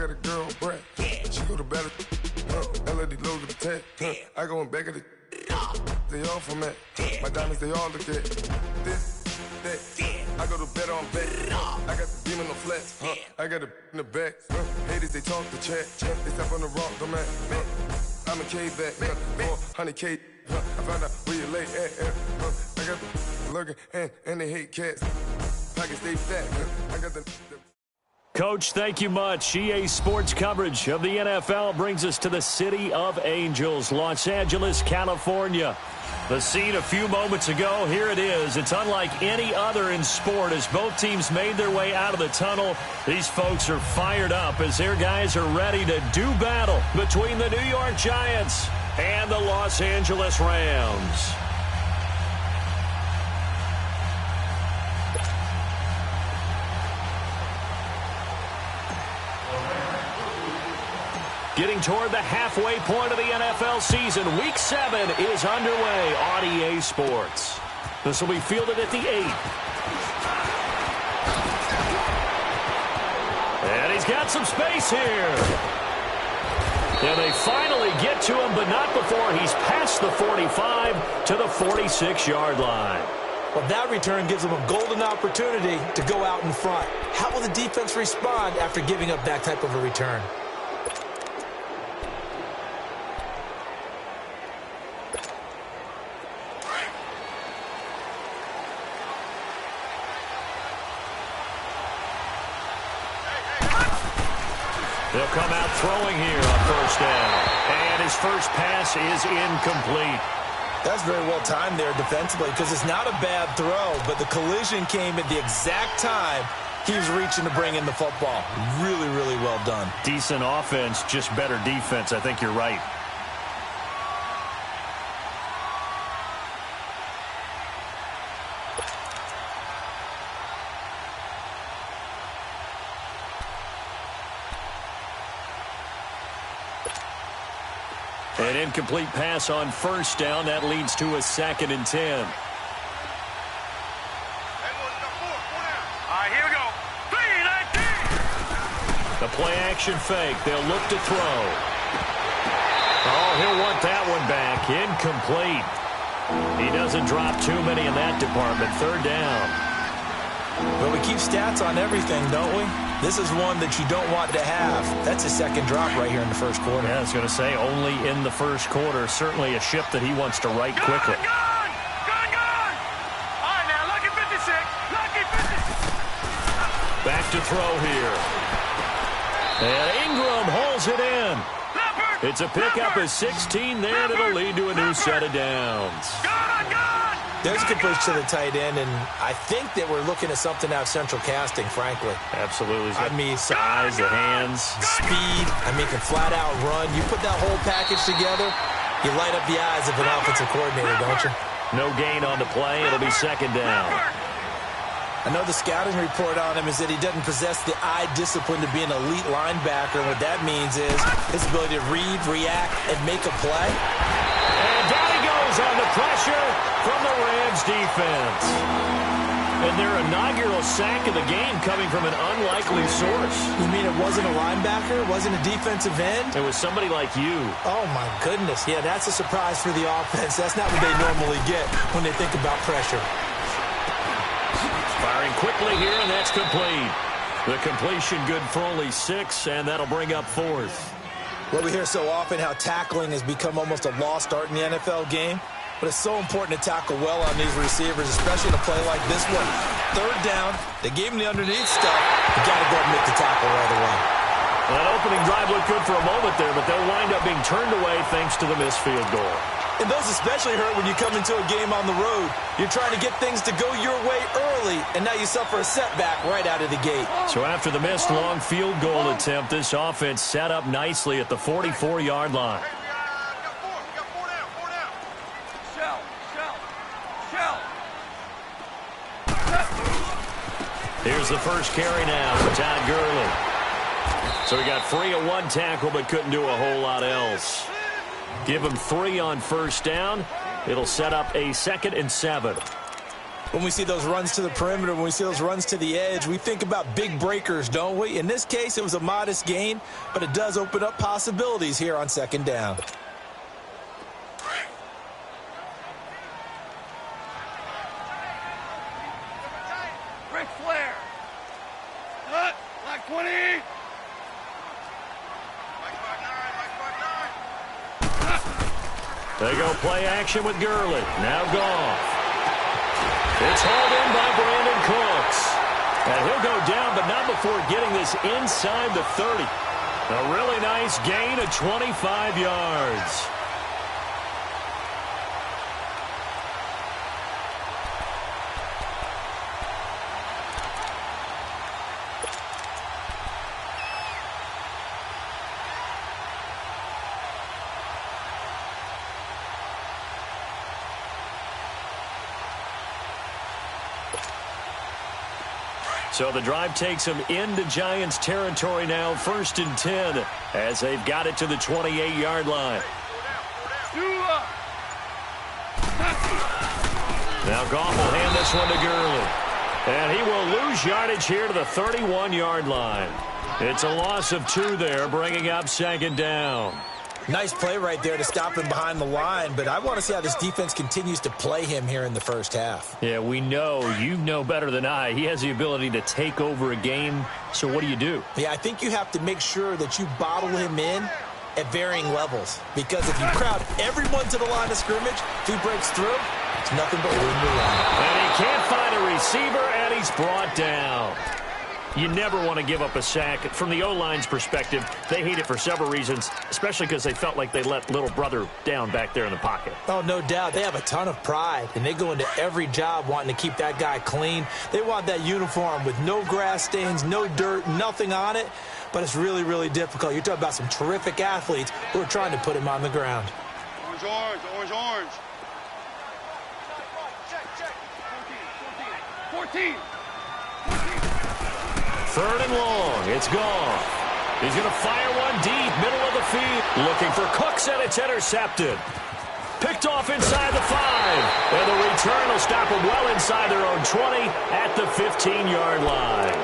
got a girl, Brett. She go to battle. LAD low to the tech. I go in back of the. They all from that. My diamonds, they all look at. This, that. I go to bed on bed. I got the demon on flats. I got it in the back. Haters, they talk the chat. They step on the rock, don't man. I'm a K-back. 400K. I found out where you lay at. I got the lurking and they hate cats. Pockets stay fat. I got the. Coach, thank you much. EA Sports coverage of the NFL brings us to the City of Angels, Los Angeles, California. The scene a few moments ago, here it is. It's unlike any other in sport as both teams made their way out of the tunnel. These folks are fired up as their guys are ready to do battle between the New York Giants and the Los Angeles Rams. Getting toward the halfway point of the NFL season, Week 7 is underway on EA Sports. This will be fielded at the 8. And he's got some space here. And they finally get to him, but not before he's past the 45 to the 46-yard line. Well, that return gives them a golden opportunity to go out in front. How will the defense respond after giving up that type of a return? They'll come out throwing here on first down. And his first pass is incomplete. That's very well timed there defensively because it's not a bad throw, but the collision came at the exact time he was reaching to bring in the football. Really, really well done. Decent offense, just better defense. I think you're right. An incomplete pass on first down. That leads to a 2nd and 10. All right, here we go. 3-19. The play-action fake. They'll look to throw. Oh, he'll want that one back. Incomplete. He doesn't drop too many in that department. 3rd down. But we keep stats on everything, don't we? This is one that you don't want to have. That's a 2nd drop right here in the first quarter. Yeah, I was going to say, only in the first quarter. Certainly a ship that he wants to right quickly. Gun! All right, now, lucky 56. Lucky 56. Back to throw here. And Ingram holds it in. It's a pickup of 16 there, and it'll lead to a new set of downs. There's a good push to the tight end, and I think that we're looking at something out of central casting, frankly. Absolutely. I mean, size, the hands. Speed. I mean, can flat out run. You put that whole package together, you light up the eyes of an offensive coordinator, don't you? No gain on the play. It'll be 2nd down. I know the scouting report on him is that he doesn't possess the eye discipline to be an elite linebacker. And what that means is his ability to read, react, and make a play. And down he goes on the pressure from the Rams defense. And their inaugural sack of the game coming from an unlikely source. You mean it wasn't a linebacker? It wasn't a defensive end? It was somebody like you. Oh, my goodness. Yeah, that's a surprise for the offense. That's not what they normally get when they think about pressure. Firing quickly here, and that's complete. The completion good for only 6, and that'll bring up 4th. Well, we hear so often how tackling has become almost a lost art in the NFL game, but it's so important to tackle well on these receivers, especially in a play like this one. 3rd down, they gave him the underneath stuff. You got to go and make the tackle right away. Well, that opening drive looked good for a moment there, but they'll wind up being turned away thanks to the missed field goal. And those especially hurt when you come into a game on the road. You're trying to get things to go your way early, and now you suffer a setback right out of the gate. So after the missed long field goal attempt, this offense set up nicely at the 44-yard line. Here's the first carry now for Todd Gurley. So he got free of one tackle but couldn't do a whole lot else. Give him 3 on first down. It'll set up a 2nd and 7. When we see those runs to the perimeter, when we see those runs to the edge, we think about big breakers, don't we? In this case, it was a modest gain, but it does open up possibilities here on second down. Ric Flair. Cut. Like 20. They go play action with Gurley. Now Goff. It's hauled in by Brandon Cooks. And he'll go down, but not before getting this inside the 30. A really nice gain of 25 yards. So the drive takes them into Giants territory now, 1st and 10, as they've got it to the 28-yard line. Now Goff will hand this one to Gurley. And he will lose yardage here to the 31-yard line. It's a loss of 2 there, bringing up second down. Nice play right there to stop him behind the line, but I want to see how this defense continues to play him here in the first half. Yeah, we know. You know better than I. He has the ability to take over a game, so what do? Yeah, I think you have to make sure that you bottle him in at varying levels, because if you crowd everyone to the line of scrimmage, if he breaks through, it's nothing but room to run. And he can't find a receiver, and he's brought down. You never want to give up a sack. From the O-line's perspective, they hate it for several reasons, especially because they felt like they let little brother down back there in the pocket. Oh, no doubt. They have a ton of pride, and they go into every job wanting to keep that guy clean. They want that uniform with no grass stains, no dirt, nothing on it, but it's really, really difficult. You're talking about some terrific athletes who are trying to put him on the ground. Orange, orange, orange, orange. 14. 3rd and long. It's Goff. He's going to fire one deep, middle of the field. Looking for Cooks, and it's intercepted. Picked off inside the 5. And the return will stop them well inside their own 20 at the 15-yard line.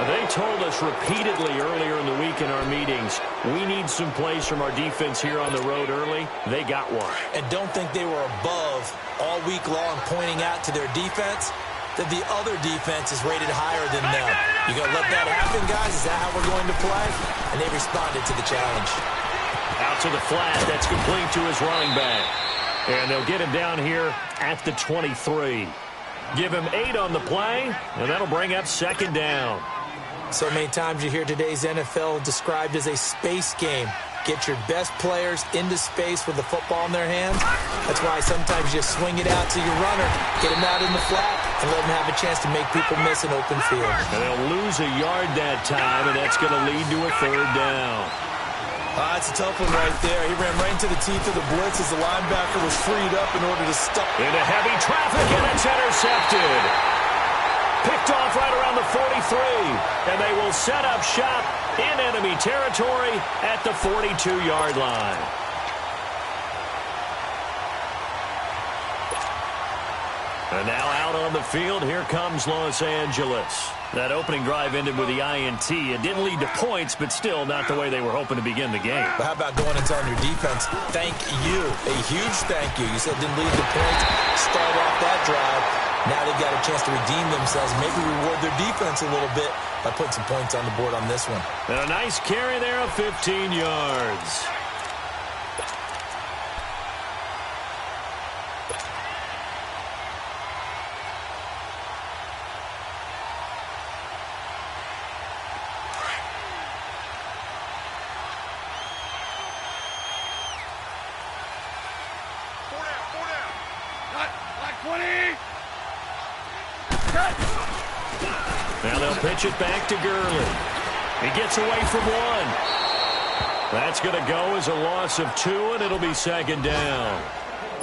They told us repeatedly earlier in the week in our meetings, we need some plays from our defense here on the road early. They got one. And don't think they were above all week long pointing out to their defense that the other defense is rated higher than them. You going to let that happen, guys? Is that how we're going to play? And they responded to the challenge. Out to the flat. That's complete to his running back. And they'll get him down here at the 23. Give him 8 on the play, and that'll bring up second down. So many times you hear today's NFL described as a space game. Get your best players into space with the football in their hands. That's why sometimes you swing it out to your runner, get him out in the flat, and let him have a chance to make people miss an open field. And they'll lose a yard that time, and that's going to lead to a 3rd down. That's a tough one right there. He ran right into the teeth of the blitz as the linebacker was freed up in order to stop. Into heavy traffic, and it's intercepted. Picked off right around the 43, and they will set up shop in enemy territory at the 42-yard line. And now out on the field, here comes Los Angeles. That opening drive ended with the INT. It didn't lead to points, but still not the way they were hoping to begin the game. But how about going and telling your defense, thank you, a huge thank you. You said didn't lead to points, start off that drive. Now they've got a chance to redeem themselves, maybe reward their defense a little bit by putting some points on the board on this one. And a nice carry there of 15 yards. Now they'll pitch it back to Gurley. He gets away from 1. That's going to go as a loss of 2, and it'll be second down.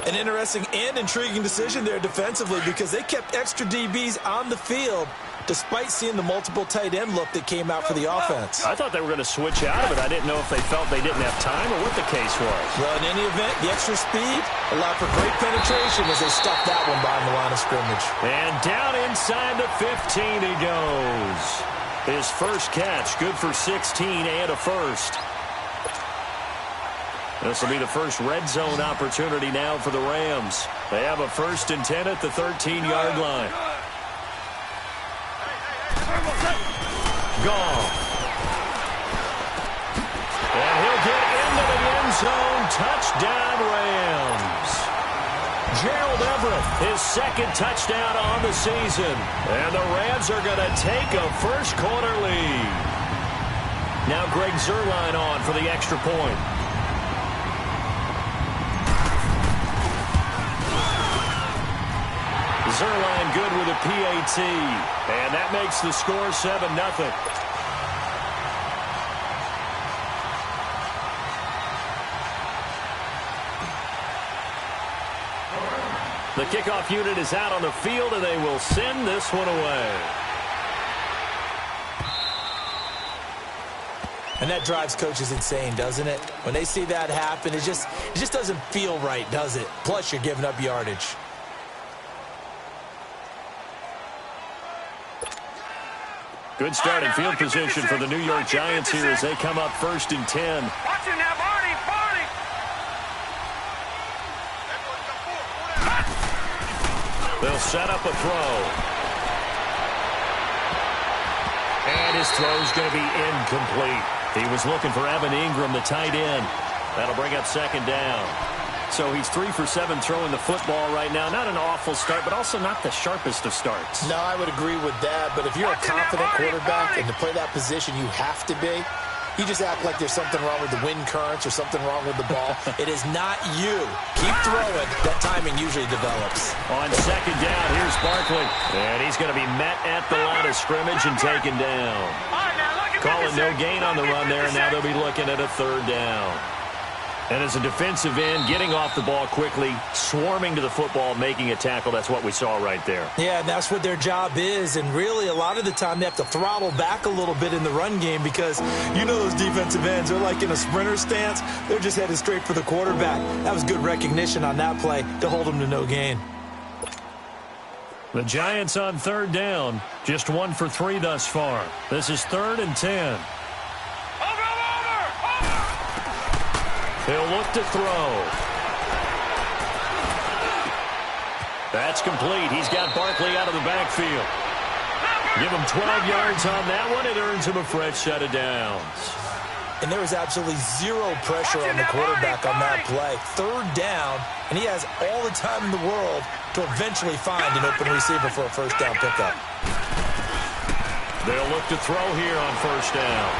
An interesting and intriguing decision there defensively because they kept extra DBs on the field despite seeing the multiple tight end look that came out for the offense. I thought they were going to switch out of it. I didn't know if they felt they didn't have time or what the case was. Well, in any event, the extra speed allowed for great penetration as they stuffed that one behind the line of scrimmage. And down inside the 15 he goes. His first catch, good for 16 and a first. This will be the first red zone opportunity now for the Rams. They have a 1st and 10 at the 13-yard line. Gone. And he'll get into the end zone. Touchdown, Rams. Gerald Everett, his 2nd touchdown on the season. And the Rams are going to take a first-quarter lead. Now Greg Zuerlein on for the extra point. Zuerlein good with a PAT. And that makes the score 7-0. The kickoff unit is out on the field, and they will send this one away. And that drives coaches insane, doesn't it? When they see that happen, it just doesn't feel right, does it? Plus, you're giving up yardage. Good starting field position for the New York Giants here as they come up 1st and 10. Watch him now, Barney, Barney. They'll set up a throw. And his throw's going to be incomplete. He was looking for Evan Ingram, the tight end. That'll bring up 2nd down. So he's 3 for 7 throwing the football right now. Not an awful start, but also not the sharpest of starts. No, I would agree with that. But if you're a confident quarterback and to play that position, you have to be. You just act like there's something wrong with the wind currents or something wrong with the ball. It is not you. Keep throwing. That timing usually develops. On 2nd down, here's Barkley. And he's going to be met at the line of scrimmage and taken down. Calling no gain on the run there, and now they'll be looking at a 3rd down. And as a defensive end, getting off the ball quickly, swarming to the football, making a tackle, that's what we saw right there. Yeah, and that's what their job is. And really, a lot of the time, they have to throttle back a little bit in the run game because you know those defensive ends, they're like in a sprinter stance. They're just headed straight for the quarterback. That was good recognition on that play to hold them to no gain. The Giants on 3rd down, just 1 for 3 thus far. This is 3rd and 10. He'll look to throw. That's complete. He's got Barkley out of the backfield. Give him 12 yards on that one. It earns him a fresh set of downs. And there was absolutely zero pressure on the quarterback on that play. 3rd down, and he has all the time in the world to eventually find an open receiver for a 1st down pickup. They'll look to throw here on 1st down.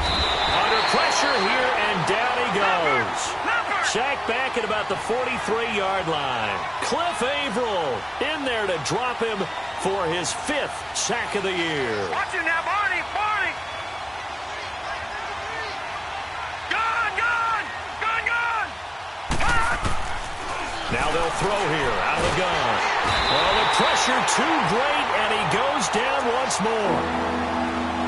Under pressure here, and down he goes. Sacked back at about the 43-yard line. Cliff Averill in there to drop him for his 5th sack of the year. Watch him now, Barney, Barney. Gone, gone, gone, gone. Now they'll throw here out of the gun. Well, the pressure too great, and he goes down once more.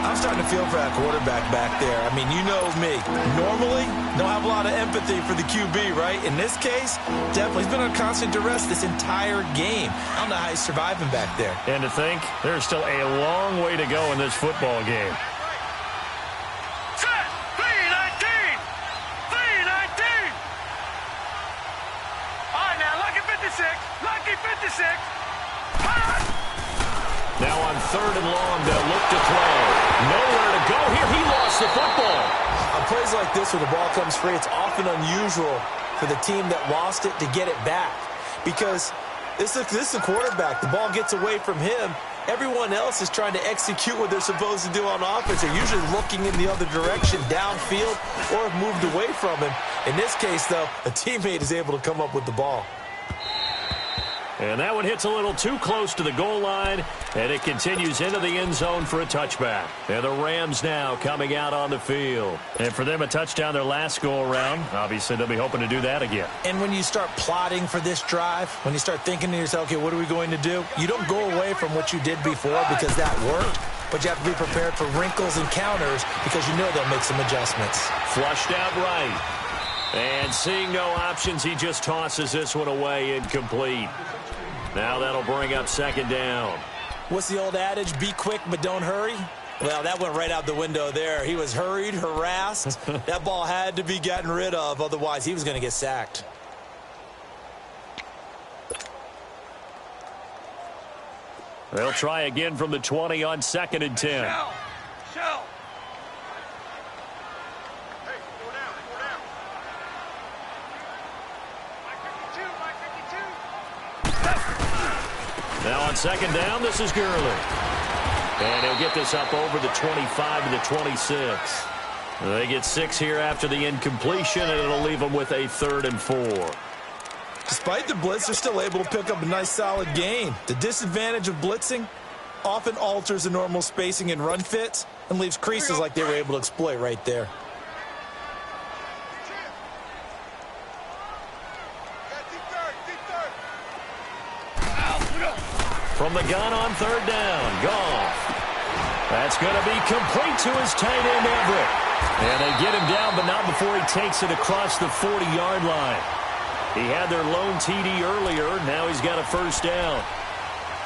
I'm starting to feel for that quarterback back there. I mean, you know me. Normally, don't have a lot of empathy for the QB, right? In this case, definitely. He's been on constant duress this entire game. I don't know how he's surviving back there. And to think, there's still a long way to go in this football game. Set, 3-19. 3-19. All right, now, lucky 56. Lucky 56. Now on 3rd and long, they'll look to throw. Nowhere to go here. He lost the football. On plays like this where the ball comes free, it's often unusual for the team that lost it to get it back. Because this is the quarterback. The ball gets away from him. Everyone else is trying to execute what they're supposed to do on offense. They're usually looking in the other direction, downfield, or have moved away from him. In this case, though, a teammate is able to come up with the ball. And that one hits a little too close to the goal line, and it continues into the end zone for a touchback. And the Rams now coming out on the field. And for them, a touchdown their last go-around. Obviously, they'll be hoping to do that again. And when you start plotting for this drive, when you start thinking to yourself, okay, what are we going to do? You don't go away from what you did before because that worked, but you have to be prepared for wrinkles and counters because you know they'll make some adjustments. Flushed out right. And seeing no options, he just tosses this one away incomplete. Now that'll bring up second down. What's the old adage? Be quick, but don't hurry. Well, that went right out the window there. He was hurried, harassed. That ball had to be gotten rid of. Otherwise, he was going to get sacked. They'll try again from the 20 on 2nd and 10. Shell. Now on 2nd down, this is Gurley. And he'll get this up over the 25 to the 26. They get 6 here after the incompletion, and it'll leave them with a 3rd and 4. Despite the blitz, they're still able to pick up a nice, solid gain. The disadvantage of blitzing often alters the normal spacing and run fits and leaves creases like they were able to exploit right there. From the gun on 3rd down, Goff. That's going to be complete to his tight end, Everett. And they get him down, but not before he takes it across the 40-yard line. He had their lone TD earlier. Now he's got a 1st down.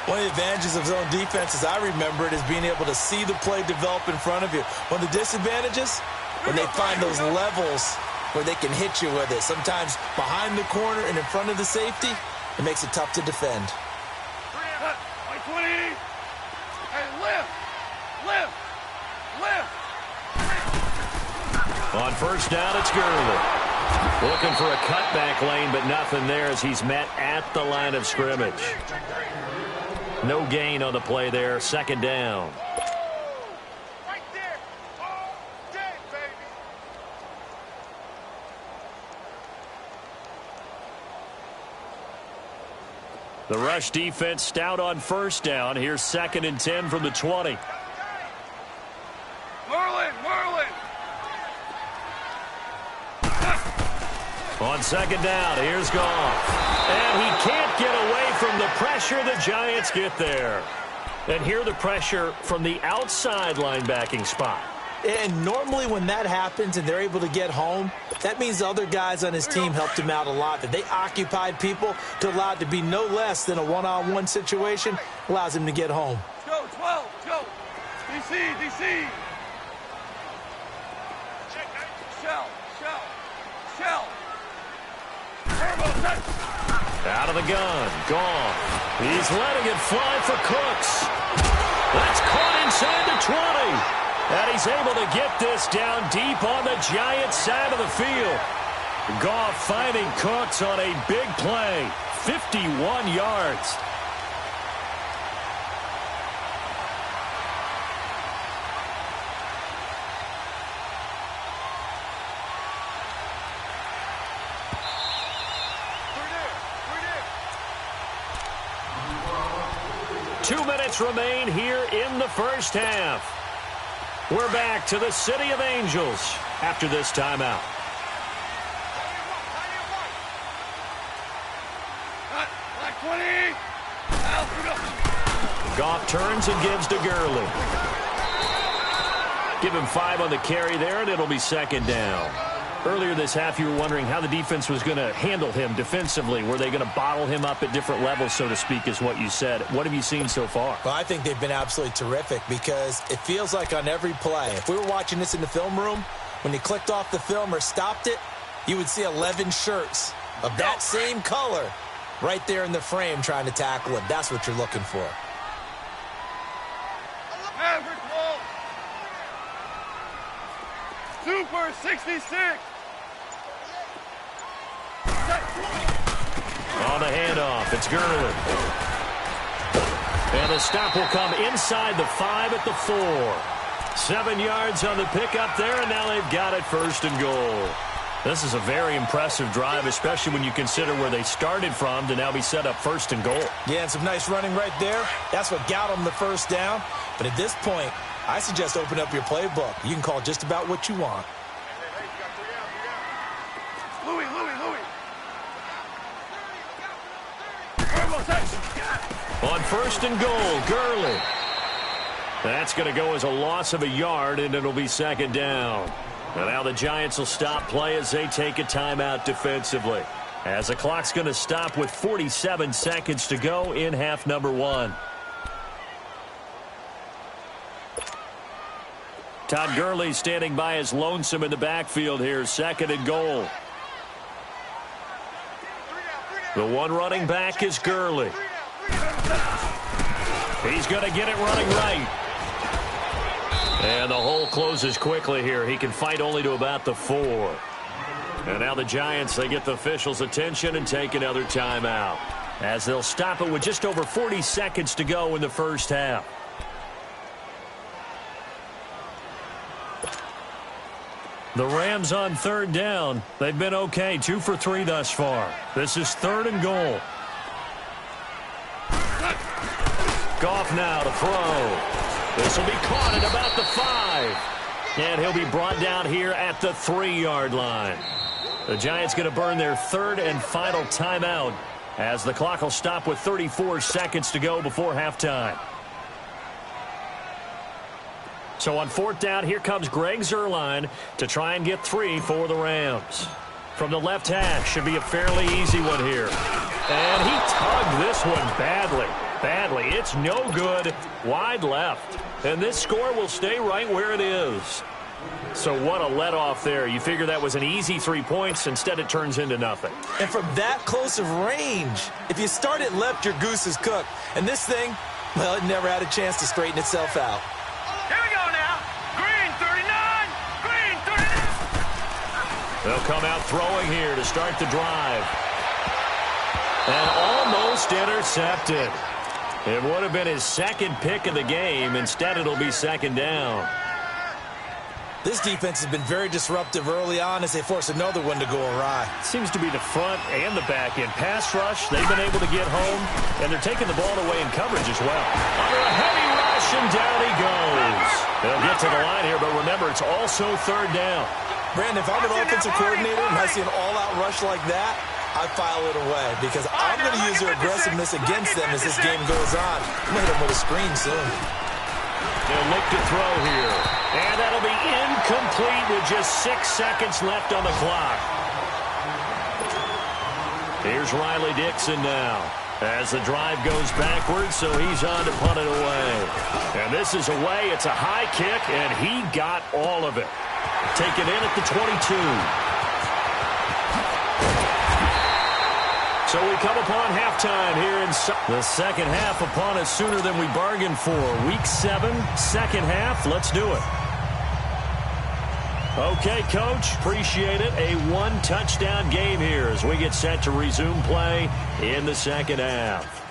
One of the advantages of zone defense, as I remember it, is being able to see the play develop in front of you. One of the disadvantages, when they find those levels where they can hit you with it. Sometimes behind the corner and in front of the safety, it makes it tough to defend. 20. Hey, lift. On 1st down, it's Gurley. Looking for a cutback lane, but nothing there as he's met at the line of scrimmage. No gain on the play there. 2nd down. Right there. All day, baby. The rush defense stout on 1st down. Here's 2nd and 10 from the 20. Merlin. On 2nd down, here's Goff. And he can't get away from the pressure. The Giants get there. And here the pressure from the outside linebacking spot. And normally when that happens and they're able to get home, that means the other guys on his team helped him out a lot. That they occupied people to allow it to be no less than a one-on-one situation allows him to get home. Go, 12. Go. DC. Shell. Out of the gun. Goff. He's letting it fly for Cooks. That's caught inside the 20. And he's able to get this down deep on the Giants side of the field. Goff finding Cooks on a big play. 51 yards. Two minutes remain here in the 1st half. We're back to the City of Angels after this timeout. Black 20. Goff turns and gives to Gurley. Give him 5 on the carry there, and it'll be 2nd down. Earlier this half, you were wondering how the defense was going to handle him defensively. Were they going to bottle him up at different levels, so to speak, is what you said. What have you seen so far? Well, I think they've been absolutely terrific because it feels like on every play, if we were watching this in the film room, when he clicked off the film or stopped it, you would see 11 shirts of that same color right there in the frame trying to tackle him. That's what you're looking for. Maverick Wolf. Super 66. On the handoff, it's Gurley. And the stop will come inside the 5 at the 4. 7 yards on the pickup there, and now they've got it 1st and goal. This is a very impressive drive, especially when you consider where they started from to now be set up 1st and goal. Yeah, and some nice running right there. That's what got them the first down. But at this point, I suggest open up your playbook. You can call just about what you want. Louis. On 1st and goal, Gurley. That's going to go as a loss of a yard, and it'll be 2nd down. And now the Giants will stop play as they take a timeout defensively. As the clock's going to stop with 47 seconds to go in half number 1. Todd Gurley standing by as lonesome in the backfield here. 2nd and goal. The one running back is Gurley. He's going to get it running right. And the hole closes quickly here. He can fight only to about the 4. And now the Giants, they get the officials' attention and take another timeout, as they'll stop it with just over 40 seconds to go in the first half. The Rams on 3rd down. They've been okay, 2 for 3 thus far. This is 3rd and goal. Goff now to throw. This will be caught at about the 5. And he'll be brought down here at the 3-yard line. The Giants going to burn their 3rd and final timeout as the clock will stop with 34 seconds to go before halftime. So on 4th down, here comes Greg Zuerlein to try and get 3 for the Rams. From the left hash, should be a fairly easy one here. And he tugged this one badly. It's no good. Wide left. And this score will stay right where it is. So what a let-off there. You figure that was an easy 3 points. Instead, it turns into nothing. And from that close of range, if you start it left, your goose is cooked. And this thing, well, it never had a chance to straighten itself out. Here we go now. Green 39. Green 39. They'll come out throwing here to start the drive. And almost intercepted. It would have been his 2nd pick of the game. Instead, it'll be 2nd down. This defense has been very disruptive early on as they force another one to go awry. Seems to be the front and the back end. Pass rush, they've been able to get home, and they're taking the ball away in coverage as well. Under a heavy rush, and down he goes. They'll get to the line here, but remember, it's also 3rd down. Brandon, if I'm an offensive coordinator and I see an all-out rush like that, I file it away because I'm going to use their aggressiveness against them as this game goes on. I'm going to hit them with a screen soon. They'll look to throw here. And that'll be incomplete with just 6 seconds left on the clock. Here's Riley Dixon now as the drive goes backwards, so he's on to punt it away. And this is away. It's a high kick, and he got all of it. Taken in at the 22. So we come upon halftime here in the second half upon us sooner than we bargained for. Week 7, second half. Let's do it. Okay, Coach, appreciate it. A 1-touchdown game here as we get set to resume play in the second half.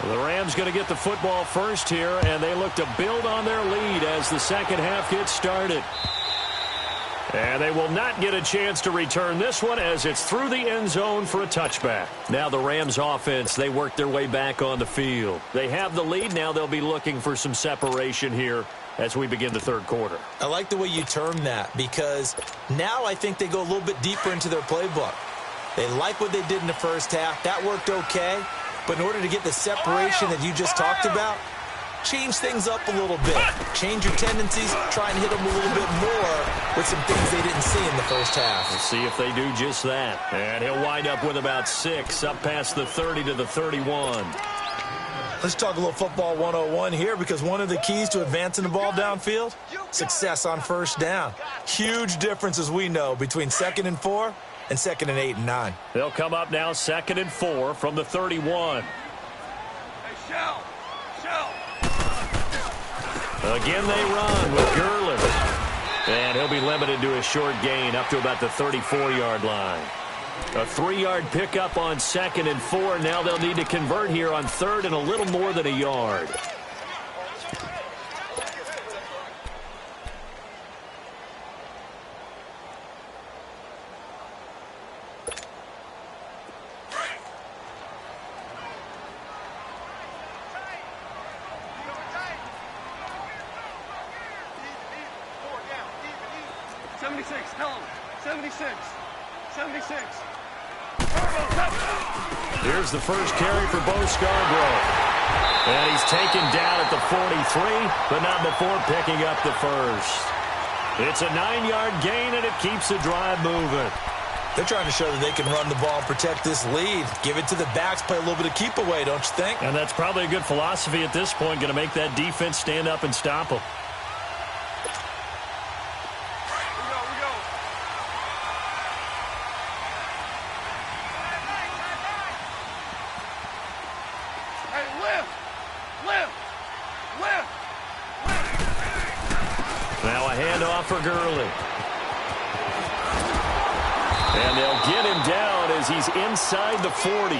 The Rams going to get the football first here, and they look to build on their lead as the second half gets started. And they will not get a chance to return this one as it's through the end zone for a touchback. Now the Rams offense, they work their way back on the field. They have the lead. Now they'll be looking for some separation here as we begin the third quarter. I like the way you term that because now I think they go a little bit deeper into their playbook. They like what they did in the first half. That worked okay. But in order to get the separation that you just talked about, change things up a little bit. Change your tendencies. Try and hit them a little bit more with some things they didn't see in the first half. We'll see if they do just that. And he'll wind up with about 6 up past the 30 to the 31. Let's talk a little football 101 here because one of the keys to advancing the ball downfield, success on first down. Huge difference, as we know, between 2nd and 4 and 2nd and 8 and 9. They'll come up now 2nd and 4 from the 31. Hey, Shell. Again they run with Gurley. And he'll be limited to a short gain up to about the 34-yard line. A 3-yard pickup on 2nd and 4. Now they'll need to convert here on 3rd and a little more than a yard. Here's the first carry for Bo Scarborough. And he's taken down at the 43, but not before picking up the first. It's a 9-yard gain, and it keeps the drive moving. They're trying to show that they can run the ball and protect this lead. Give it to the backs, play a little bit of keep away, don't you think? And that's probably a good philosophy at this point, going to make that defense stand up and stop them. Now a handoff for Gurley. And they'll get him down as he's inside the 40.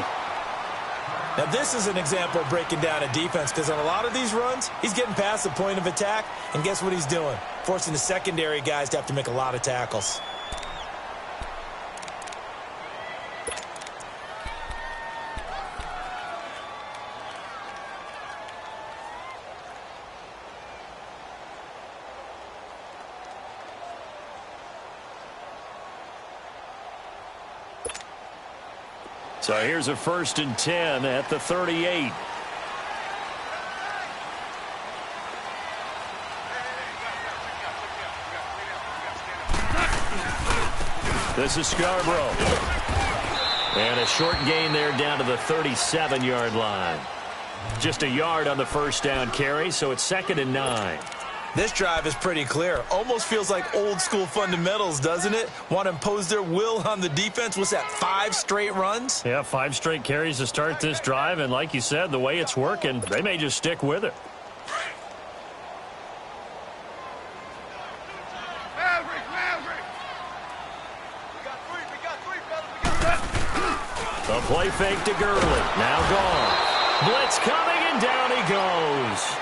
Now this is an example of breaking down a defense, because on a lot of these runs, he's getting past the point of attack, and guess what he's doing? Forcing the secondary guys to have to make a lot of tackles. So here's a 1st and 10 at the 38. This is Scarborough. And a short gain there down to the 37-yard line. Just a yard on the first down carry, so it's 2nd and 9. This drive is pretty clear. Almost feels like old school fundamentals, doesn't it? Want to impose their will on the defense. What's that, 5 straight runs? Yeah, 5 straight carries to start this drive. And like you said, the way it's working, they may just stick with it. The play fake to Gurley. Now gone. Blitz coming, and down he goes.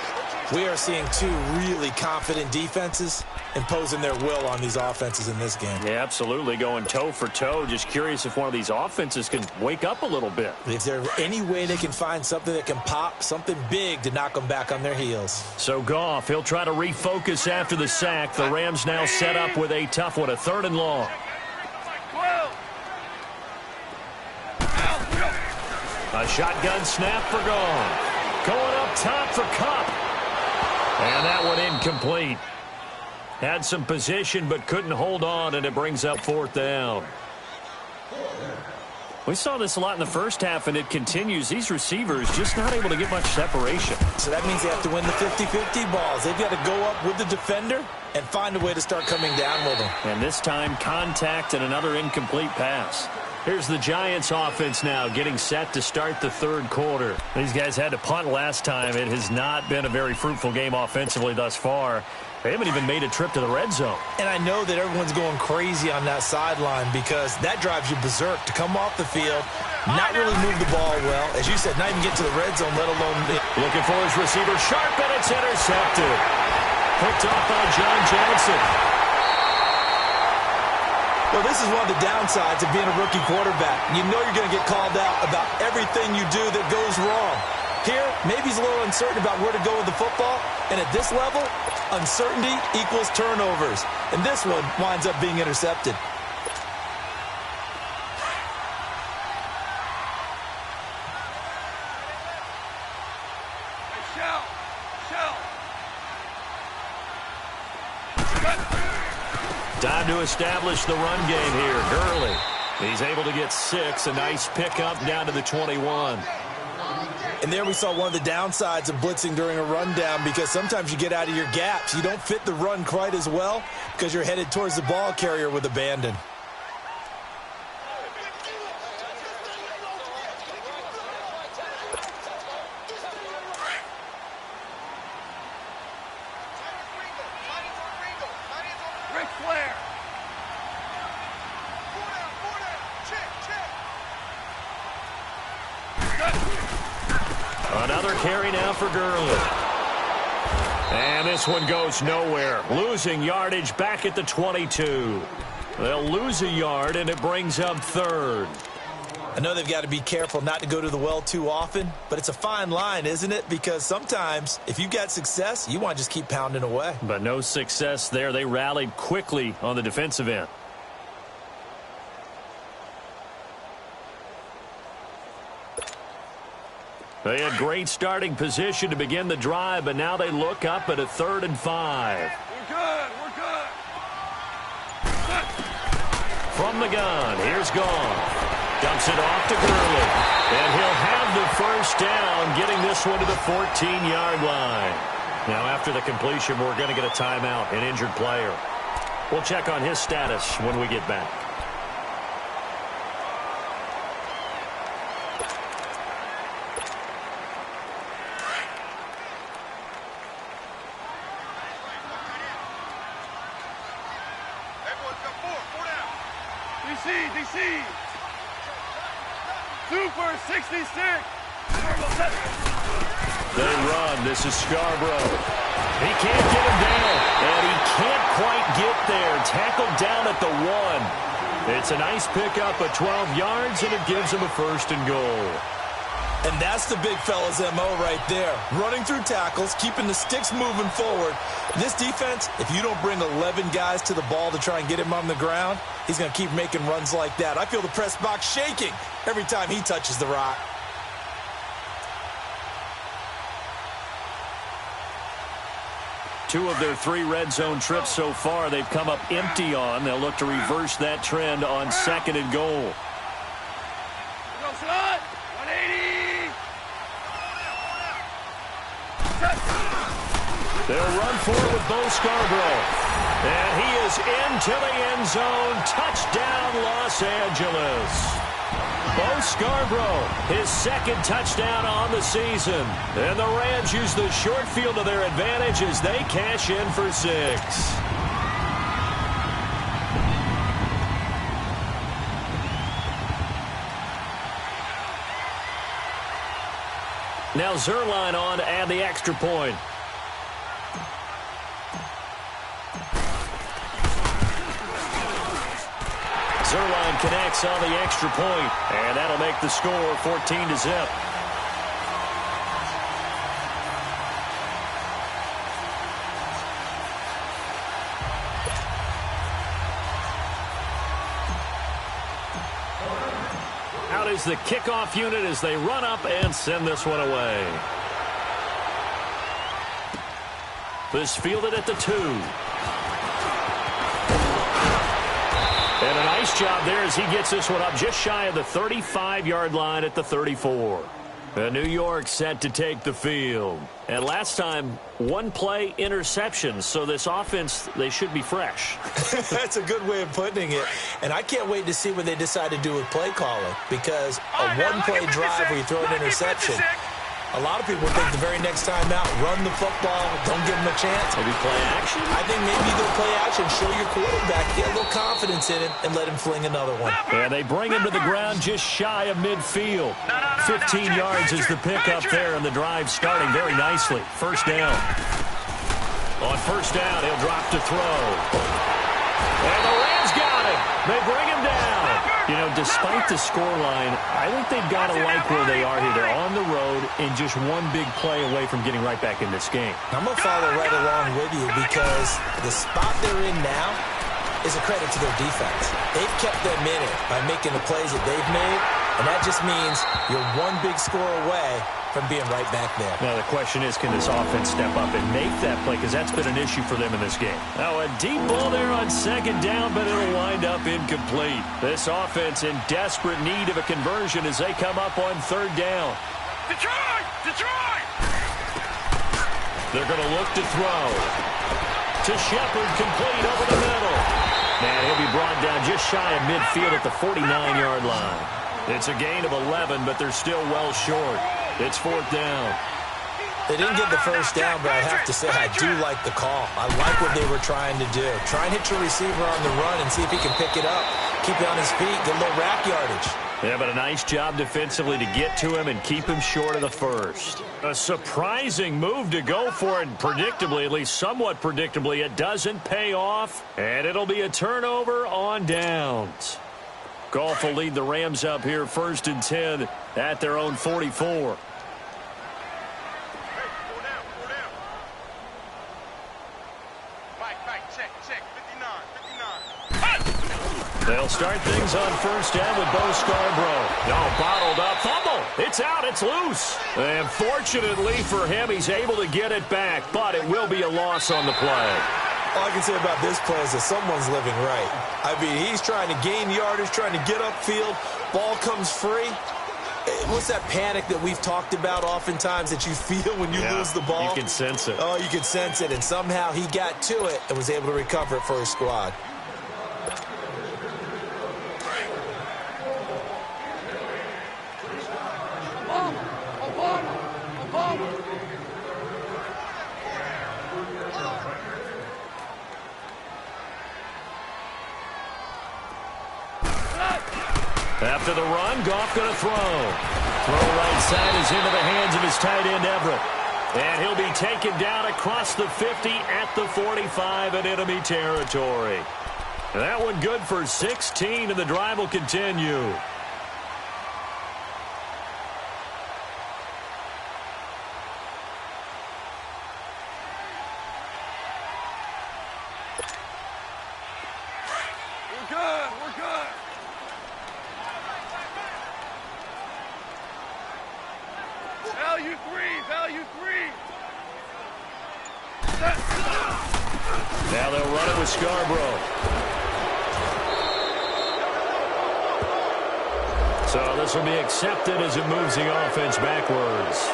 We are seeing 2 really confident defenses imposing their will on these offenses in this game. Yeah, absolutely, going toe for toe. Just curious if one of these offenses can wake up a little bit. Is there any way they can find something that can pop, something big to knock them back on their heels? So Goff, he'll try to refocus after the sack. The Rams now set up with a tough one, a 3rd and long. A shotgun snap for Goff. Going up top for Kupp. And that one incomplete. Had some position but couldn't hold on, and it brings up 4th down. We saw this a lot in the first half, and it continues. These receivers just not able to get much separation. So that means they have to win the 50-50 balls. They've got to go up with the defender and find a way to start coming down with them. And this time, contact and another incomplete pass. Here's the Giants offense now getting set to start the 3rd quarter. These guys had to punt last time. It has not been a very fruitful game offensively thus far. They haven't even made a trip to the red zone. And I know that everyone's going crazy on that sideline because that drives you berserk to come off the field, not really move the ball well. As you said, not even get to the red zone, let alone... Looking for his receiver, sharp, and it's intercepted. Picked off by John Johnson. Well, this is one of the downsides of being a rookie quarterback. You know you're going to get called out about everything you do that goes wrong. Here, maybe he's a little uncertain about where to go with the football. And at this level, uncertainty equals turnovers. And this one winds up being intercepted. Time to establish the run game here. Gurley. He's able to get 6. A nice pickup down to the 21. And there we saw one of the downsides of blitzing during a rundown, because sometimes you get out of your gaps. You don't fit the run quite as well because you're headed towards the ball carrier with abandon. Another carry now for Gurley. And this one goes nowhere. Losing yardage back at the 22. They'll lose a yard, and it brings up third. I know they've got to be careful not to go to the well too often, but it's a fine line, isn't it? Because sometimes, if you've got success, you want to just keep pounding away. But no success there. They rallied quickly on the defensive end. They had great starting position to begin the drive, but now they look up at a 3rd and 5. We're good. We're good. From the gun, here's Goff. Dumps it off to Gurley. And he'll have the first down, getting this one to the 14-yard line. Now, after the completion, we're going to get a timeout, an injured player. We'll check on his status when we get back. DC. Super 66. They run. This is Scarborough. He can't get him down, and he can't quite get there. Tackled down at the 1. It's a nice pickup of 12 yards, and it gives him a 1st and goal. And that's the big fella's MO right there. Running through tackles, keeping the sticks moving forward. This defense, if you don't bring 11 guys to the ball to try and get him on the ground, he's going to keep making runs like that. I feel the press box shaking every time he touches the rock. Two of their 3 red zone trips so far, they've come up empty on. They'll look to reverse that trend on 2nd and goal. They'll run forward with Bo Scarborough. And he is into the end zone. Touchdown, Los Angeles. Bo Scarborough, his 2nd touchdown on the season. And the Rams use the short field to their advantage as they cash in for 6. Now Zerline on to add the extra point. Zerline connects on the extra point, and that'll make the score 14-0. Out is the kickoff unit as they run up and send this one away. This fielded at the 2. And a nice job there as he gets this one up just shy of the 35-yard line at the 34. New York set to take the field. And last time, 1-play interception. So this offense, they should be fresh. That's a good way of putting it. And I can't wait to see what they decide to do with play calling. Because a 1-play drive where you throw an interception, a lot of people think the very next time out, run the football, don't give them a chance. Maybe play action? I think maybe you go play action, show your quarterback, get a little confidence in him, and let him fling another one. And they bring him to the ground just shy of midfield. 15 yards is the pickup there, and the drive starting very nicely. First down. On first down, he'll drop to throw. And the Rams got him. They bring him down. You know, despite the scoreline, I think they've got to like where they are here. They're on the road and just one big play away from getting right back in this game. I'm going to follow right along with you because the spot they're in now is a credit to their defense. They've kept them in it by making the plays that they've made, and that just means you're one big score away from being right back there. Now, the question is, can this offense step up and make that play? Because that's been an issue for them in this game. Now, a deep ball there on 2nd down, but it'll wind up incomplete. This offense in desperate need of a conversion as they come up on 3rd down. Detroit! They're going to look to throw. To Shepard, complete over the middle. And he'll be brought down just shy of midfield at the 49-yard line. It's a gain of 11, but they're still well short. It's 4th down. They didn't get the first down, but I have to say I do like the call. I like what they were trying to do. Try and hit your receiver on the run and see if he can pick it up. Keep it on his feet, get a little rack yardage. Yeah, but a nice job defensively to get to him and keep him short of the first. A surprising move to go for it, and predictably, at least somewhat predictably, it doesn't pay off, and it'll be a turnover on downs. Goff will lead the Rams up here 1st and 10 at their own 44. They'll start things on 1st down with Bo Scarborough. No, bottled up. Fumble. It's out. It's loose. And fortunately for him, he's able to get it back, but it will be a loss on the play. All I can say about this play is that someone's living right. I mean, he's trying to gain yardage, trying to get upfield. Ball comes free. What's that panic that we've talked about oftentimes that you feel when you lose the ball? You can sense it. Oh, you can sense it. And somehow he got to it and was able to recover it for his squad. After the run, Goff going to throw. Throw right side is into the hands of his tight end, Everett. And he'll be taken down across the 50 at the 45 in enemy territory. That one good for 16, and the drive will continue. We're good. Value three. Now they'll run it with Scarborough. So this will be accepted as it moves the offense backwards.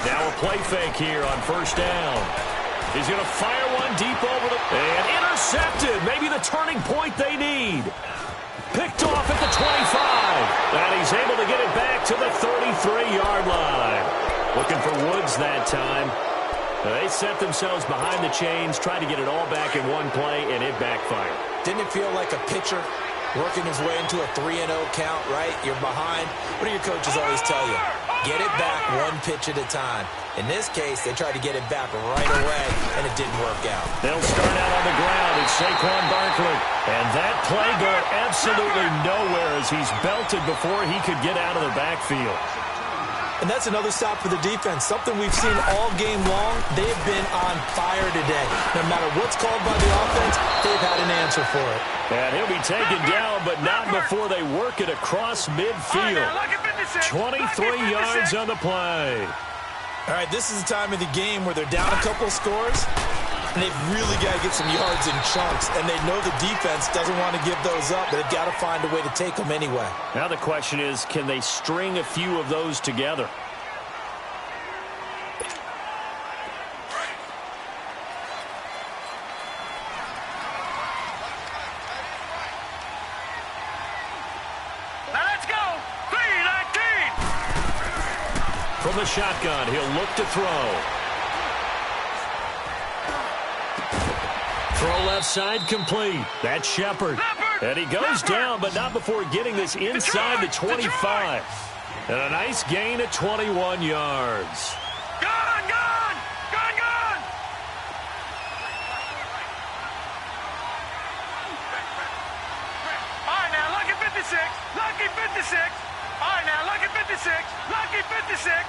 Now a play fake here on 1st down. He's going to fire one deep over the... And intercepted. Maybe the turning point they need. Picked off at the 25. And he's able to get it back to the 33-yard line. Looking for Woods that time. They set themselves behind the chains, tried to get it all back in one play, and it backfired. Didn't it feel like a pitcher working his way into a 3-0 count, right? You're behind. What do your coaches always tell you? Get it back one pitch at a time. In this case, they tried to get it back right away, and it didn't work out. They'll start out on the ground. It's Saquon Barkley. And that play going absolutely nowhere as he's belted before he could get out of the backfield. And that's another stop for the defense. Something we've seen all game long. They've been on fire today. No matter what's called by the offense, they've had an answer for it. And he'll be taken down, but not before they work it across midfield. 23 yards on the play. All right, this is the time of the game where they're down a couple of scores, and they've really got to get some yards in chunks. And they know the defense doesn't want to give those up, but they've got to find a way to take them anyway. Now the question is, can they string a few of those together? From the shotgun, he'll look to throw. Throw left side complete. That's Shepard. And he goes down, but not before getting this inside the 25. And a nice gain at 21 yards. Gone! All right, now, lucky 56. All right, now, lucky 56. Lucky 56.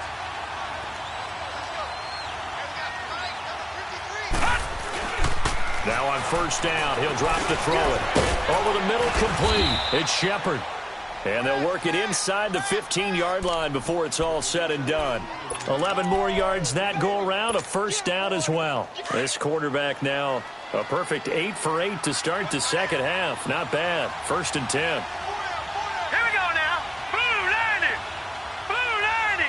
Now on 1st down, he'll drop to throw it. Over the middle, complete. It's Shepard. And they'll work it inside the 15-yard line before it's all said and done. 11 more yards that go around, a 1st down as well. This quarterback now, a perfect 8 for 8 to start the second half. Not bad. 1st and 10. Here we go now. Blue 90. Blue 90.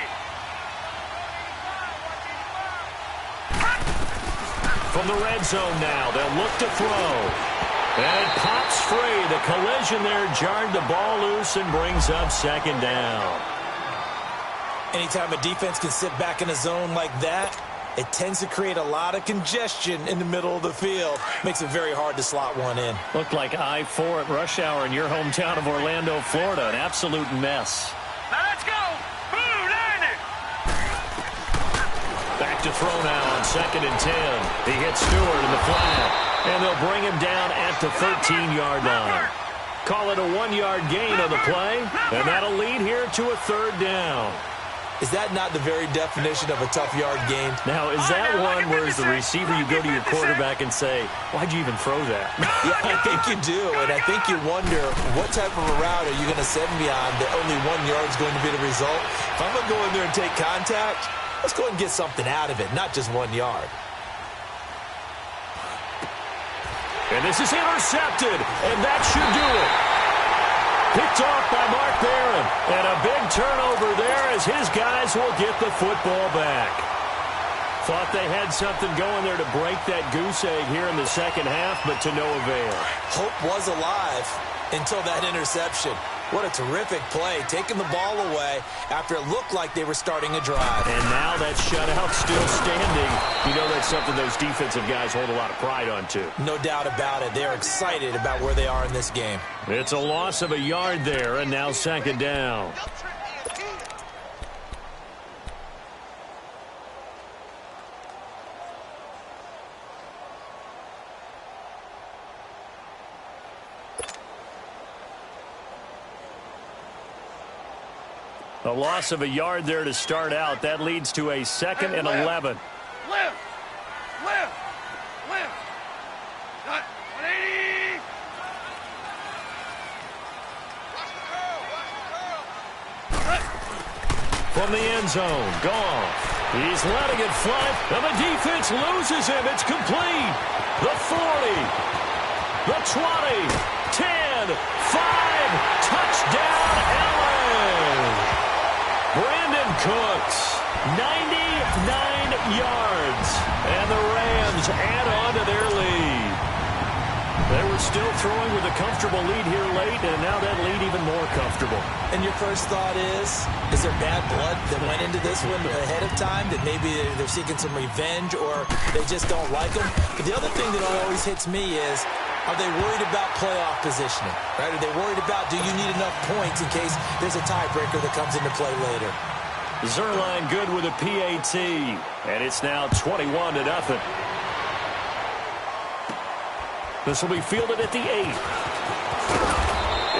From the red zone now, they'll look to throw. And it pops free. The collision there jarred the ball loose and brings up second down. Anytime a defense can sit back in a zone like that, it tends to create a lot of congestion in the middle of the field. Makes it very hard to slot one in. Looked like I-4 at rush hour in your hometown of Orlando, Florida. An absolute mess. Now let's go. Boo, line it. Back to throw now on 2nd and 10. He hits Stewart in the flat. And they'll bring him down at the 13-yard line. Call it a 1-yard gain on the play. And that'll lead here to a 3rd down. Is that not the very definition of a tough yard gain? Now, is that one where as the receiver you go to your quarterback and say, why'd you even throw that? Yeah, I think you do, and I think you wonder what type of a route are you going to send me on that only 1 yard is going to be the result? If I'm going to go in there and take contact, let's go and get something out of it, not just 1 yard. And this is intercepted, and that should do it. Picked off by Mark Barron. And a big turnover there as his guys will get the football back. Thought they had something going there to break that goose egg here in the second half, but to no avail. Hope was alive until that interception. What a terrific play, taking the ball away after it looked like they were starting a drive. And now that shutout still standing. You know that's something those defensive guys hold a lot of pride on, too. No doubt about it. They're excited about where they are in this game. It's a loss of a yard there, and now 2nd down. A loss of a yard there to start out. That leads to a 2nd and 11. Left. Got 180. From the end zone, Goff. He's letting it fly, and the defense loses him. It's complete. The 40, the 20, 10, 5, touchdown, Allen. Brandon Cooks, 99 yards, and the Rams add on to their lead. They were still throwing with a comfortable lead here late, and now that lead even more comfortable. And your first thought is there bad blood that went into this one ahead of time, that maybe they're seeking some revenge or they just don't like them? But the other thing that always hits me is, are they worried about playoff positioning? Right? Are they worried about, do you need enough points in case there's a tiebreaker that comes into play later? Zerline good with a PAT, and it's now 21-0. This will be fielded at the 8.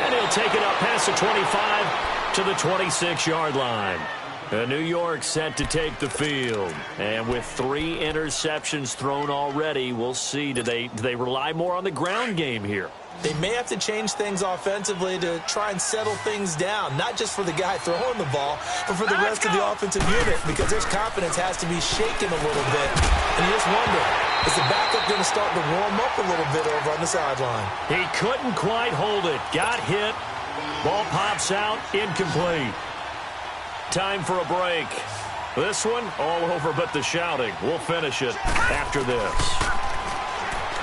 And he'll take it up past the 25 to the 26-yard line. New York set to take the field. And with 3 interceptions thrown already, we'll see. Do they rely more on the ground game here? They may have to change things offensively to try and settle things down, not just for the guy throwing the ball, but for the rest of the offensive unit, because their confidence has to be shaken a little bit. And you just wonder, is the backup going to start to warm up a little bit over on the sideline? He couldn't quite hold it. Got hit. Ball pops out. Incomplete. Time for a break. This one, all over but the shouting. We'll finish it after this.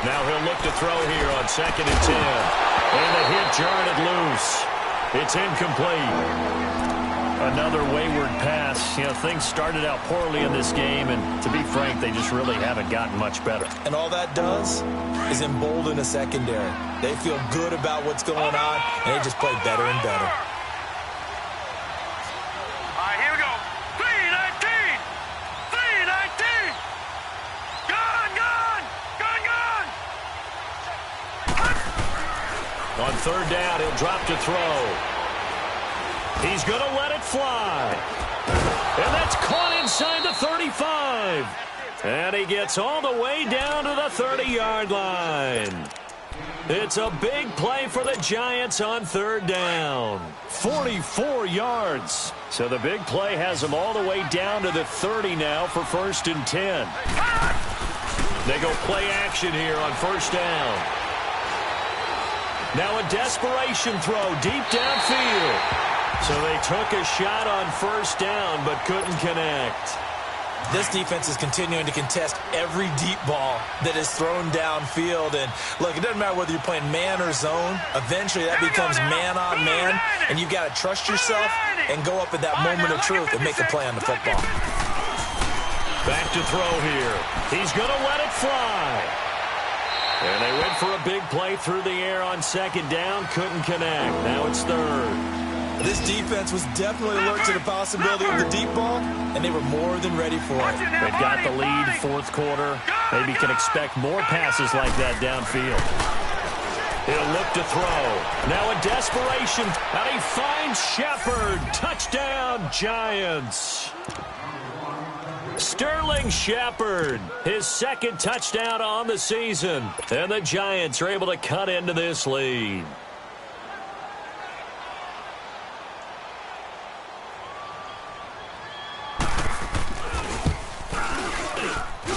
Now he'll look to throw here on 2nd and 10. And the hit jarred it loose. It's incomplete. Another wayward pass. You know, things started out poorly in this game, and to be frank, they just really haven't gotten much better. And all that does is embolden a secondary. They feel good about what's going on, and they just play better and better. All right, here we go. 319. 319. Gone. On 3rd down, he'll drop to throw. He's going to let it fly. And that's caught inside the 35. And he gets all the way down to the 30-yard line. It's a big play for the Giants on 3rd down. 44 yards. So the big play has them all the way down to the 30 now for 1st and 10. They go play action here on 1st down. Now a desperation throw deep downfield. So they took a shot on 1st down but couldn't connect. This defense is continuing to contest every deep ball that is thrown downfield. And, look, it doesn't matter whether you're playing man or zone. Eventually, that becomes man-on-man, and you've got to trust yourself and go up at that moment of truth and make a play on the football. Back to throw here. He's going to let it fly. And they went for a big play through the air on second down. Couldn't connect. Now it's third. This defense was definitely alert to the possibility of the deep ball, and they were more than ready for it. They've got the lead, fourth quarter. Maybe can expect more passes like that downfield. He'll look to throw. Now in desperation, and he finds Shepard. Touchdown, Giants. Sterling Shepard, his second touchdown on the season. And the Giants are able to cut into this lead.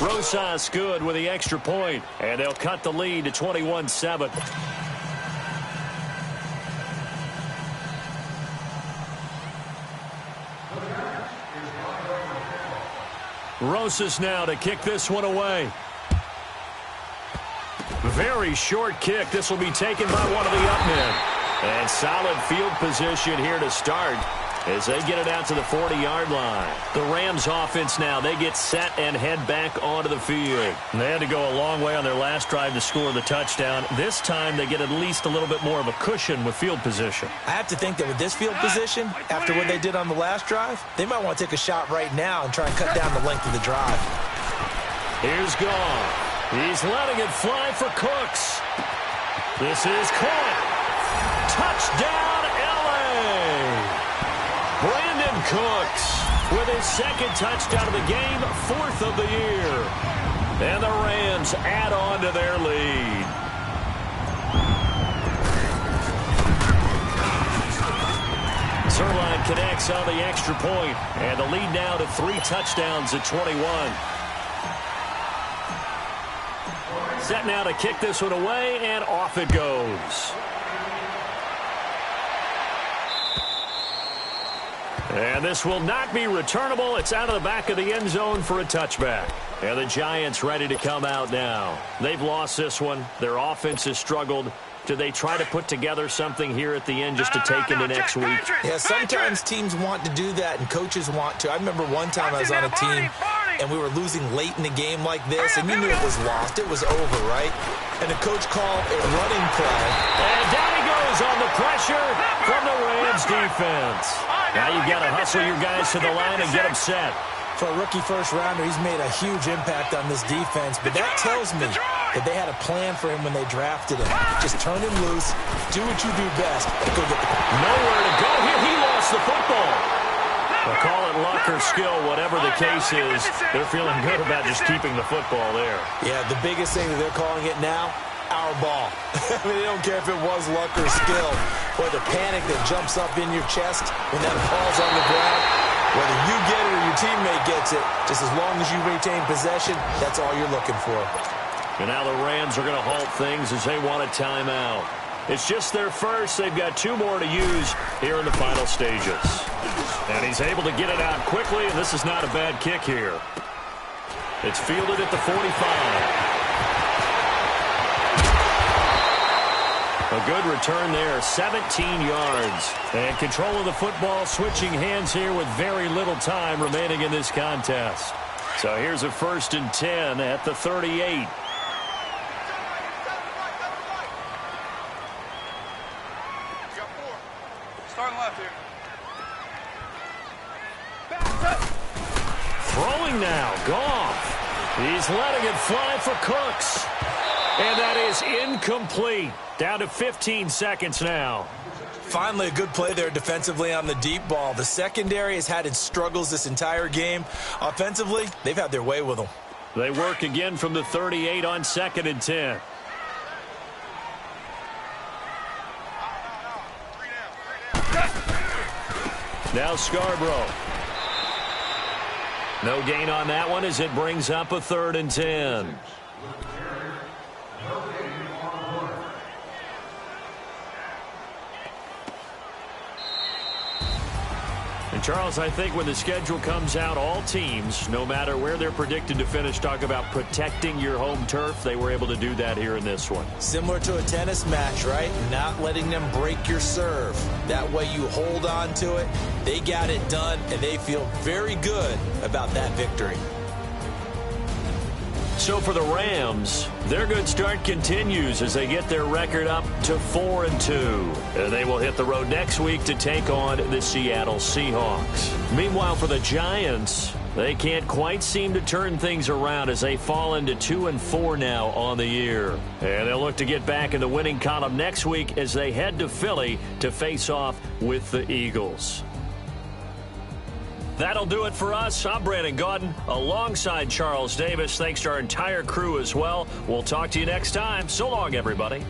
Rosas good with the extra point, and they'll cut the lead to 21-7. Rosas now to kick this one away. Very short kick. This will be taken by one of the up men. And solid field position here to start as they get it out to the 40-yard line. The Rams offense now, they get set and head back onto the field. And they had to go a long way on their last drive to score the touchdown. This time they get at least a little bit more of a cushion with field position. I have to think that with this field position, after what they did on the last drive, they might want to take a shot right now and try and cut down the length of the drive. Here's Goff. He's letting it fly for Cooks. This is caught. Touchdown, L.A. Brandon Cooks with his second touchdown of the game, fourth of the year. And the Rams add on to their lead. Zerline connects on the extra point, and the lead now to 3 touchdowns at 21. Set now to kick this one away, and off it goes. And this will not be returnable. It's out of the back of the end zone for a touchback. And the Giants ready to come out now. They've lost this one. Their offense has struggled. Do they try to put together something here at the end just to take into next week? Yeah, sometimes teams want to do that and coaches want to. I remember one time I was on a team and we were losing late in the game like this, and you knew it was lost. It was over, right? And the coach called a running play. And down he goes on the pressure from the Rams defense. Now you've got to hustle your guys to the line and get them set. For a rookie first-rounder, he's made a huge impact on this defense, but that tells me that they had a plan for him when they drafted him. Just turn him loose, do what you do best, and go get the ball. Nowhere to go here. He lost the football. They'll call it luck or skill, whatever the case is. They're feeling good about just keeping the football there. Yeah, the biggest thing that they're calling it now, our ball. I mean, they don't care if it was luck or skill, or the panic that jumps up in your chest when that ball's on the ground. Whether you get it or your teammate gets it, just as long as you retain possession, that's all you're looking for. And now the Rams are going to halt things as they want a timeout. It's just their first. They've got 2 more to use here in the final stages. And he's able to get it out quickly, and this is not a bad kick here. It's fielded at the 45. A good return there, 17 yards. And control of the football, switching hands here with very little time remaining in this contest. So here's a 1st and 10 at the 38. Starting left here. Throwing now, Goff. He's letting it fly for Cooks. And that is incomplete. Down to 15 seconds now. Finally, a good play there defensively on the deep ball. The secondary has had its struggles this entire game. Offensively, they've had their way with them. They work again from the 38 on 2nd and 10. Now Scarborough. No gain on that one as it brings up a 3rd and 10. Charles, I think when the schedule comes out, all teams, no matter where they're predicted to finish, talk about protecting your home turf. They were able to do that here in this one. Similar to a tennis match, right? Not letting them break your serve. That way you hold on to it. They got it done, and they feel very good about that victory. So for the Rams, their good start continues as they get their record up to 4-2. And they will hit the road next week to take on the Seattle Seahawks. Meanwhile, for the Giants, they can't quite seem to turn things around as they fall into 2-4 now on the year. And they'll look to get back in the winning column next week as they head to Philly to face off with the Eagles. That'll do it for us. I'm Brandon Gaudin alongside Charles Davis. Thanks to our entire crew as well. We'll talk to you next time. So long, everybody.